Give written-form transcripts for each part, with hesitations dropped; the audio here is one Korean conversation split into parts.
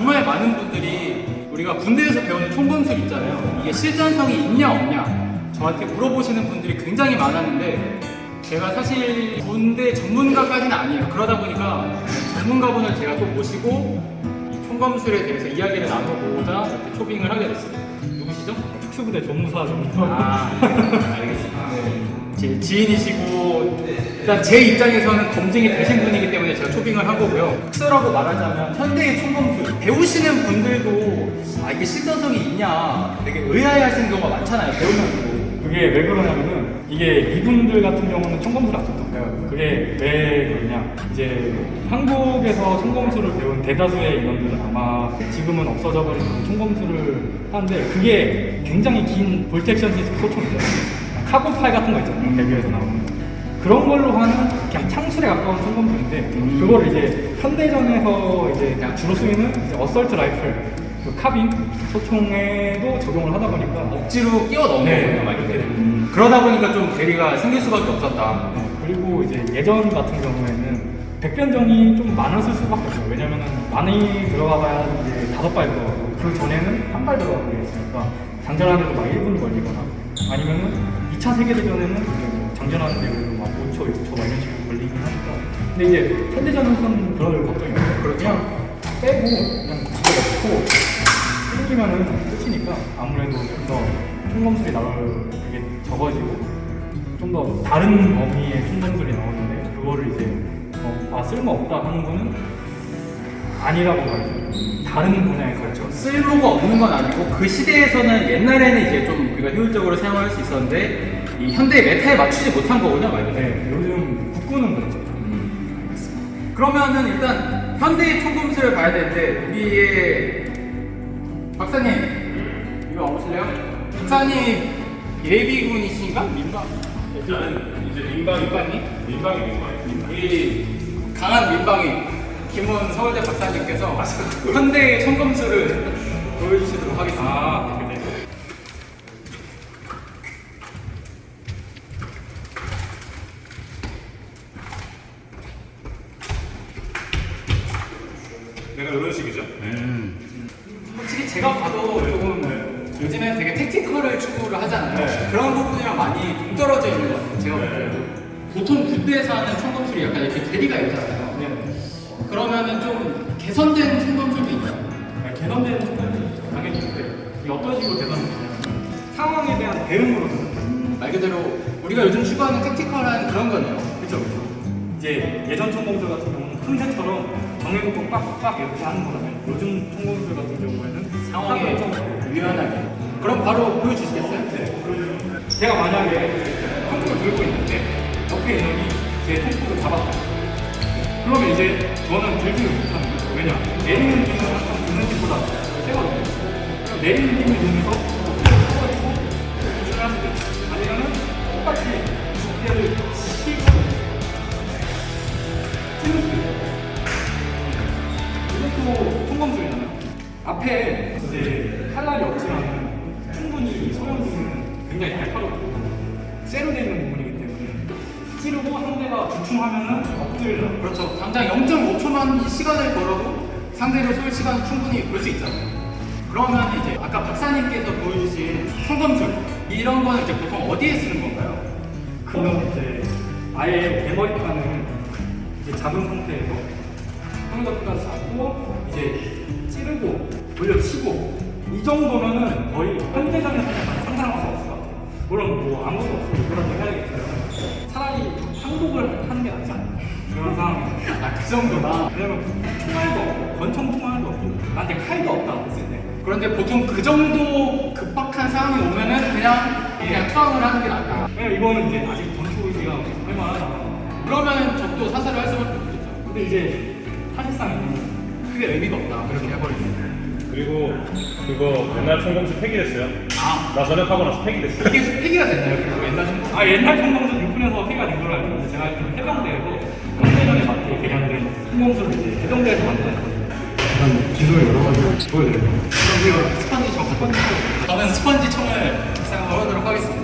정말 많은 분들이 우리가 군대에서 배우는 총검술 있잖아요. 이게 실전성이 있냐 없냐 저한테 물어보시는 분들이 굉장히 많았는데 제가 사실 군대 전문가까지는 아니에요. 그러다 보니까 전문가분을 제가 또 모시고 이 총검술에 대해서 이야기를 나눠보고자 이렇게 초빙을 하게 됐어요. 누구시죠? 특수부대 전무사 정도. 알겠습니다. 제 지인이시고 일단 제 입장에서는 검증이 되신 분이기 때문에 제가 초빙을 한 거고요. 특수라고 말하자면 현대의 총검술 배우시는 분들도 이게 실전성이 있냐 되게 의아해하시는 경우가 많잖아요. 배우면서도. 그게 왜 그러냐면은 이게 이분들 같은 경우는 총검술 안 쳤던 그게 왜 그러냐, 이제 한국에서 총검술을 배운 대다수의 인원들은 아마 지금은 없어져 버린 총검술을 하는데 그게 굉장히 긴 볼텍션 디스크 소총이잖아요. 카고팔 같은 거 있잖아요. 대비에서 나오는 그런 걸로 하는 그냥 창술에 가까운 총검술인데 그거를 이제 현대전에서 이제 그냥 주로 쓰이는 이제 어설트 라이플 그 카빈 소총에도 적용을 하다 보니까 억지로 끼워 넣은 네, 거군요, 말 그대로. 그러다 보니까 좀 괴리가 생길 수밖에 없었다. 그리고 이제 예전 같은 경우에는 백변정이 좀 많았을 수밖에 없어요. 왜냐면은 많이 들어가봐야 이제 5발 들어가고 그 전에는 한 발 들어가고 있으니까 장전하는데도 막 1분 걸리거나 아니면은 2차 세계대전에는 이제 뭐 장전하는데 그래도 막 5초, 6초 막 이런 식으로 걸리긴 하니까. 근데 이제 현대전에서는 그럴 걱정이 없어요. 그냥 빼고 그냥 집어넣고 끊기면은 끝이니까 아무래도 좀 더 총검술이 나올 그게 적어지고 좀 더 다른 범위의 총검술이 나오는데 그거를 이제 쓸모없다 하는 거는 아니라고 봐요. 다른 분야에 그렇죠. 쓸모가 없는 건 아니고 그 시대에서는 옛날에는 이제 좀 우리가 효율적으로 사용할 수 있었는데 이 현대의 메타에 맞추지 못한 거군요, 말 그대로. 네, 요즘 북구는 그렇죠. 알겠습니다. 그러면은 일단 현대의 총검술을 봐야 되는데 우리의 박사님 이거 와보실래요? 박사님 예비군이신가? 민방? 저는 이제 민방이 우리 강한 민방위 김원 서울대 박사님께서 현대의 총검술을 보여주시도록 하겠습니다. 네. 내가 이런 식이죠. 솔직히 제가 봐도 조금 요즘에 되게 택티컬을 추구를 하잖아요. 그런 부분이랑 많이 동떨어져 있는 것 같아요. 제가 보기에도. 보통 군대에서 하는 총검술이 약간 이렇게 괴리가 있잖아요. 그러면은 좀 개선된 총검술도 있나요? 개선되는 총검술이죠. 당연히 있는데 이게 어떤 식으로 개선되냐면 상황에 대한 대응으로 말 그대로 우리가 요즘 추구하는 택티컬한 그런 거네요. 그렇죠. 이제 예전 총검술 같은 경우는 틈새처럼 정해놓고 빡빡 이렇게 하는 거라면 요즘 총검술 같은 경우에는 상황에 좀 유연하게. 그럼 바로 보여주시겠어요? 네. 제가 만약에 통구를 들고 있는데 옆에 인원이 제 통구를 잡았어요. 그러면 이제 저는 들지를 못하는 거예요. 왜냐? 내리는 힘은 항상 드는 힘보다 세거든요. 그럼 내리는 힘을 이용해서 쳐버리고 조심을 하시죠. 아니면은 똑같이 두께를 치고 찌를 수 있어요. 이것도 총검술이잖아요. 앞에 이제 칼날이 없지만 충분히 소형기는 굉장히 날카롭고 쇠로 되어 있는 부분이기 때문에 찌르고 상대가 주춤하면은 엎드려. 그렇죠. 당장 0.5초만 시간을 걸어도 상대를 쏠 시간은 충분히 볼 수 있잖아요. 그러면 이제 아까 박사님께서 보여주신 총검술 이런 거는 이제 보통 어디에 쓰는 건가요? 그건 이제 아예 대머리판을 이제 잡은 상태에서 상대까지 잡고 이제 찌르고 돌려치고 이 정도면은 거의 현대전에서 상상할 수 없을 것 같아요. 물론 뭐 아무것도 없어도 그런 거 해야겠지만 차라리 항복을 하는 게 낫지 않나 그런 상황이죠. 그 정도나. 왜냐면 총알도 없고 권총 총알도 없고 나한테 칼도 없다 했을 때 그런데 보통 그 정도 급박한 상황이 오면은 그냥 투항을 하는 게 낫다. 왜냐면 이거는 이제 아직 권총 의지가 할만하다. 그러면 적도 사살을 할 수밖에 없겠죠. 근데 이제 사실상 크게 의미가 없다. 그렇게 해버리면. 그리고 그거 옛날 총검술 폐기됐어요. 나 전역하고 나서 폐기됐어요. 이게 폐기가 됐나요? 그리고 옛날 총 옛날 총검술 육군에서 폐가 된 걸로 알고 있는데 제가 알기로는 해병대에서 현대전에 맞게 개량된 총검술을 이제 해병대에서 만들었거든요. 기술을 여러 가지 보여드릴게요. 저는 스펀지 총을 사용하도록 하겠습니다.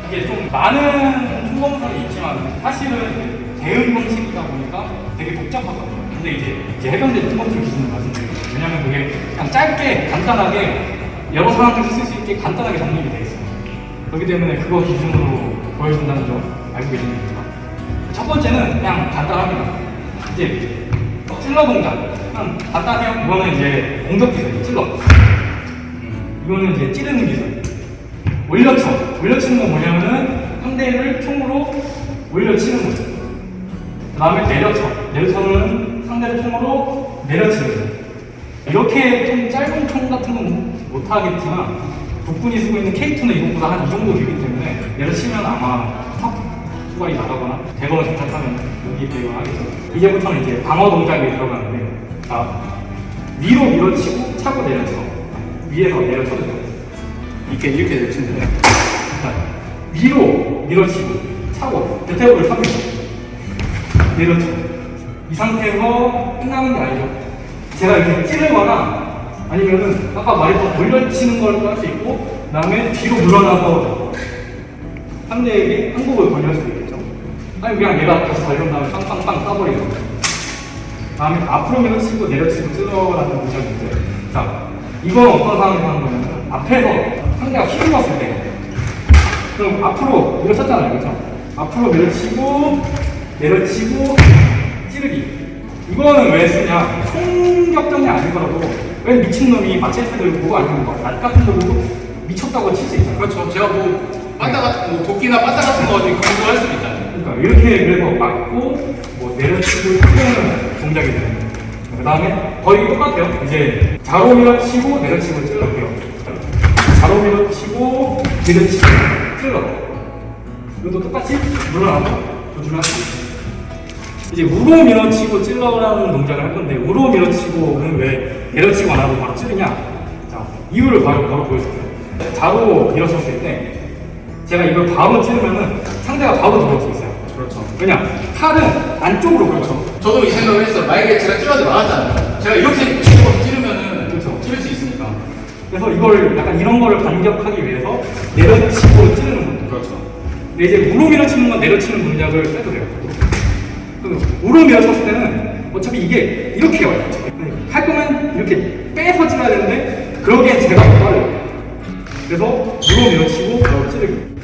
이게 좀 많은 총검술이 있지만 사실은 대응 방식이다 보니까 되게 복잡하거든요. 근데 이제 해병대 총검술 기준을 말씀드릴게요. 왜냐면 그게 그냥 짧게 간단하게 여러 상황에서 쓸 수 있게 간단하게 정리가 되어 있어요. 그렇기 때문에 그거 기준으로 보여준다는 점 알고 계시면 됩니다. 첫 번째는 그냥 간단합니다. 이제 찔러 동작. 그냥 간단해요. 이거는 이제 공격 기술이에요. 찔러. 이거는 이제 찌르는 기술. 올려쳐. 올려치는 건 뭐냐면은 상대를 총으로 올려치는 거죠. 그 다음에 내려쳐. 내려쳐는 상대를 총으로 내려치는 거죠. 이렇게 좀 짧은 총 같은 건 못하겠지만 북군이 쓰고 있는 K2는 이것보다 한 이 정도 길기 때문에 내려치면 아마 수발이 나가거나 대검을 장착하면 여기에 대응을 하겠죠. 이제부터는 이제 방어 동작이 들어가는데, 자, 위로 밀어치고 차고 내려쳐. 위에서 내려쳐도 돼요. 이렇게 내리치면 돼요. 자, 위로 밀어치고 차고 대퇴호를 탑니다. 내려쳐. 이 상태에서 끝나는 게 아니죠. 제가 이렇게 찌르거나 아니면은 아까 말했던 올려치는 걸 할 수 있고, 그 다음에 뒤로 물러나서 상대에게 항복을 걸릴 수도 있겠죠. 아니 그냥 얘가 다시 달려온 다음에 빵빵빵 쏴버리는 거죠. 다음에 앞으로 밀어치고 내려치고 찔러라는 동작이 있어요. 자, 이건 어떤 상황에서 하는 거냐면 앞에서 상대가 휘둘렀을 때, 그럼 앞으로 밀어쳤잖아요, 그렇죠? 앞으로 밀어치고 내려치고 찌르기. 이거는 왜 쓰냐? 총격전이 아니더라도 왜 미친놈이 마체테 들고 아니면 낫 같은 걸로 미쳤다고 칠 수 있잖아요. 그렇죠. 제가 뭐 빠따 같은 뭐 도끼나 빠따 같은 거 공부할 수도 있잖아요. 그러니까 이렇게 그래서 맞고 뭐 내려치고 찌르는 동작이 되는 거예요. 그 다음에 거의 똑같아요. 이제 좌로 밀어치고 내려치고 찔러요. 좌로 밀어치고 내려치고 찔러. 이것도 똑같이 물러나고 조준할 수 있어요. 이제 우로 밀어치고 찔러라는 동작을 할 건데, 우로 밀어치고는 왜 내려치고 안 하고 바로 찌르냐? 자, 이유를 바로 보여줄게요. 좌로 밀어쳤을 때 제가 이걸 바로 찌르면은 상대가 바로 들어올 수 있어요. 그렇죠. 왜냐? 팔은 안쪽으로 그렇죠. 저도 이 생각을 했어요. 만약에 제가 찔러도 나왔잖아요. 제가 이렇게 찌르면은 그렇죠. 찌를 수 있으니까. 그래서 이걸 약간 이런 거를 반격하기 위해서 내려치고 찌르는 거죠. 그렇죠. 근데 이제 우로 밀어치는 건 내려치는 동작을 빼도 돼요. 우로 밀어쳤을 때는 어차피 이게 이렇게 와요. 할 거면 이렇게 빼서 찔러야 되는데 그러기엔 제가 더 빨라요. 그래서 우로 밀어치고 바로 찌르기.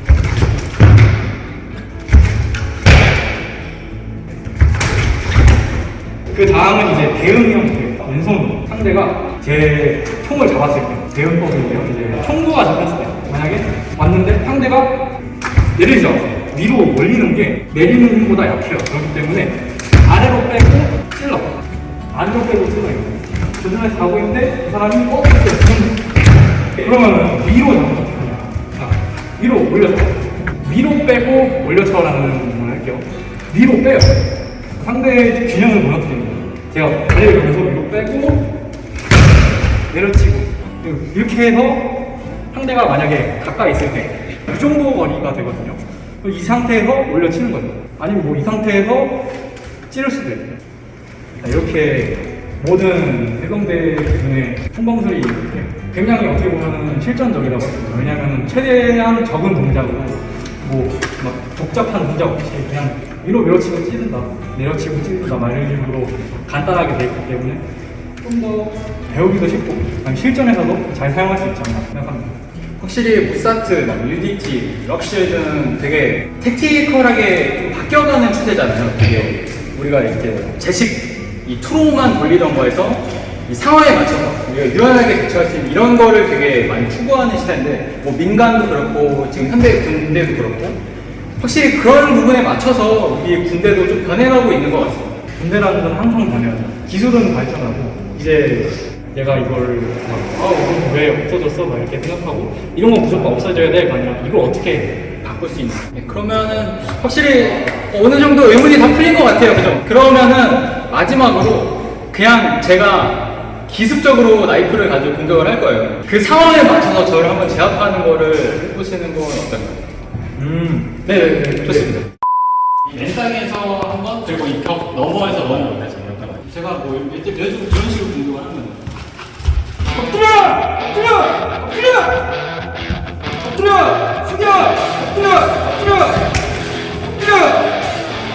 그 다음은 이제 대응형입니다. 왼손 상대가 제 총을 잡았을 때 대응법인데요. 이제 총구가 잡혔을 때 만약에 왔는데 상대가 내리죠. 위로 올리는 게 내리는 힘보다 약해요. 그렇기 때문에 아래로 빼고 찔러. 아래로 빼고 찔러요. 조준해서 가고 있는데 이 사람이 그러면은 위로 잡는 거냐. 자, 위로 올려서 위로 빼고 올려쳐라는 걸 할게요. 위로 빼요. 상대의 균형을 무너뜨리는 거예요. 제가 달려가면서 위로 빼고 내려치고 이렇게 해서 상대가 만약에 가까이 있을 때 이 정도 거리가 되거든요. 이 상태에서 올려치는 거죠. 아니면 뭐 이 상태에서 찌를 수도 있고. 이렇게 모든 해병대 기준의 총검술이 굉장히 어떻게 보면 실전적이라고 했습니다. 왜냐하면 최대한 적은 동작으로 뭐 막 복잡한 동작 없이 그냥 위로 밀어치고 찌른다, 내려치고 찌른다 막 이런 식으로 간단하게 돼 있기 때문에 좀 더 배우기도 쉽고 실전에서도 잘 사용할 수 있지 않나 생각합니다. 확실히 모사트, UDT, 럭실드는 되게 택티컬하게 좀 바뀌어가는 추세잖아요. 되게 우리가 이렇게 제식 이 투로만 돌리던 거에서 이 상황에 맞춰서 우리가 유연하게 대처할 수 있는 이런 거를 되게 많이 추구하는 시대인데, 뭐 민간도 그렇고 지금 현대 군대도 그렇고 확실히 그런 부분에 맞춰서 우리 군대도 좀 변해가고 있는 것 같습니다. 군대라는 건 항상 변해야죠. 기술은 발전하고 이제 내가 이걸 이건 왜 없어졌어? 막 이렇게 생각하고 이런 건 무조건 없어져야 될거 아니라 이걸 어떻게 바꿀 수 있는. 네, 그러면은 확실히 어느 정도 의문이 다 풀린 것 같아요. 그죠? 그러면은 마지막으로 그냥 제가 기습적으로 나이프를 가지고 공격을 할 거예요. 그 상황에 맞춰서 저를 한번 제압하는 거를 해보시는 건 어떨까요? 네, 좋습니다. 이 맨땅에서 한번 그리고 이 벽 너머에서 넣는 거예요. 제가 뭐 이런 식으로 공격을 하면 엎드려! 엎드려! 엎드려! 엎드려! 숙여! 엎드려! 엎드려! 엎드려!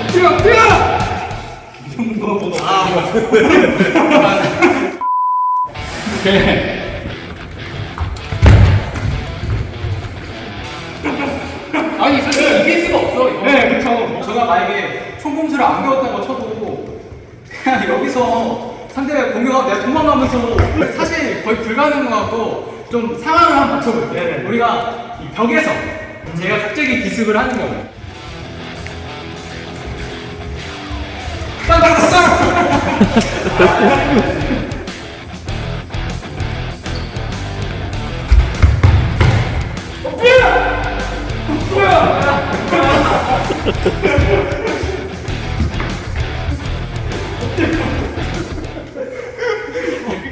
엎드려! 엎드려! 이 정도. 아니 솔직히 이길 수가 없어 이거. 네, 그쵸. 제가 만약에 총검술을 안 배웠다고 쳐도 그냥 여기서 상대가 공격하고 내가 도망가면서 사실 거의 불가능한 것 같고 좀 상황을 한번 맞춰볼게요. 네네. 우리가 이 벽에서 제가 갑자기 기습을 하는 경우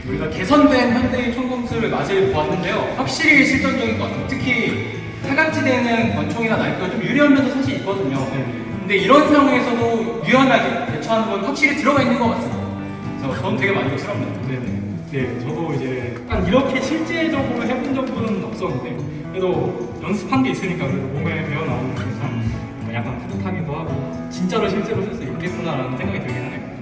우리가 개선된 현대인 총검술을 맛을 보았는데요. 확실히 실전적인 것 같아요. 특히 사각지대는 권총이나 나이프가 좀 유리한 면도 사실 있거든요. 근데 이런 상황에서도 유연하게 대처하는 건 확실히 들어가 있는 것 같습니다. 그래서 저는 되게 만족스럽네요. 네네. 네, 저도 이제 약간 이렇게 실제적으로 해본 적은 없었는데 그래도 연습한 게 있으니까 그래도 몸에 배워 나오는 게 참 약간 뿌듯하기도 하고 진짜로 실제로 쓸 수 있겠구나라는 생각이 들긴 하네요.